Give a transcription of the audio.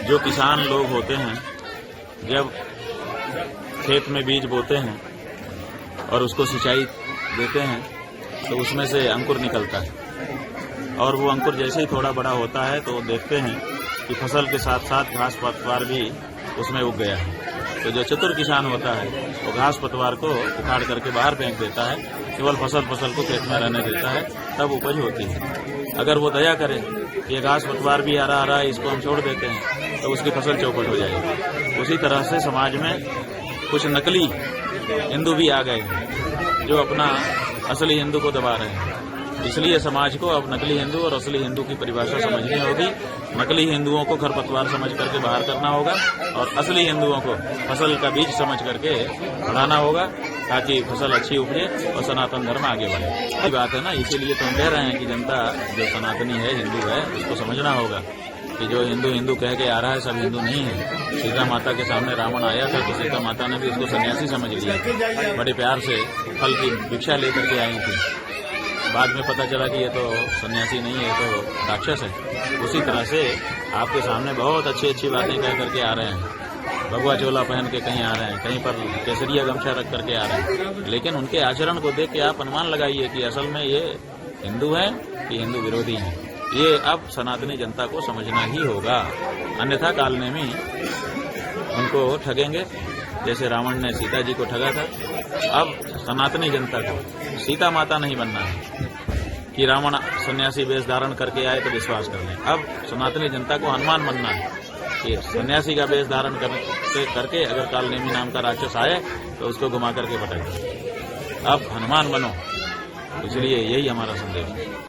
जो किसान लोग होते हैं जब खेत में बीज बोते हैं और उसको सिंचाई देते हैं तो उसमें से अंकुर निकलता है और वो अंकुर जैसे ही थोड़ा बड़ा होता है तो देखते हैं कि फसल के साथ साथ घास पतवार भी उसमें उग गया है। तो जो चतुर किसान होता है वो घास पतवार को उखाड़ करके बाहर फेंक देता है, केवल फसल को खेत में रहने देता है, तब उपज होती है। अगर वो दया करे कि ये घास पतवार भी हरा हरा है, इसको हम छोड़ देते हैं, तो उसकी फसल चौपट हो जाएगी। उसी तरह से समाज में कुछ नकली हिंदू भी आ गए हैं जो अपना असली हिंदू को दबा रहे हैं। इसलिए समाज को अब नकली हिंदू और असली हिंदू की परिभाषा समझनी होगी। नकली हिंदुओं को खरपतवार समझ करके बाहर करना होगा और असली हिंदुओं को फसल का बीज समझ करके बढ़ाना होगा ताकि फसल अच्छी उपजे और सनातन धर्म आगे बढ़े। ये बात है ना, इसीलिए तो हम कह रहे हैं कि जनता जो सनातनी है, हिंदू है, उसको समझना होगा कि जो हिंदू कह के आ रहा है सब हिंदू नहीं है। सीता माता के सामने रावण आया था तो सीता माता ने भी उसको सन्यासी समझ लिया, बड़े प्यार से फल की भिक्षा लेकर के आई थी। बाद में पता चला कि ये तो सन्यासी नहीं है, तो राक्षस है। उसी तरह से आपके सामने बहुत अच्छी बातें कह करके आ रहे हैं, भगवा चोला पहन के कहीं आ रहे हैं, कहीं पर केसरिया गमछा रख करके आ रहे हैं, लेकिन उनके आचरण को देख के आप अनुमान लगाइए कि असल में ये हिंदू है कि हिंदू विरोधी है। ये अब सनातनी जनता को समझना ही होगा, अन्यथा कालनेमी उनको ठगेंगे जैसे रावण ने सीता जी को ठगा था। अब सनातनी जनता को सीता माता नहीं बनना है कि रावण सन्यासी वेश धारण करके आए तो विश्वास कर लें। अब सनातनी जनता को हनुमान बनना है कि सन्यासी का वेश धारण करके अगर कालनेमी नाम का राक्षस आए तो उसको घुमा करके पटक। अब हनुमान बनो, इसलिए यही हमारा संदेश है।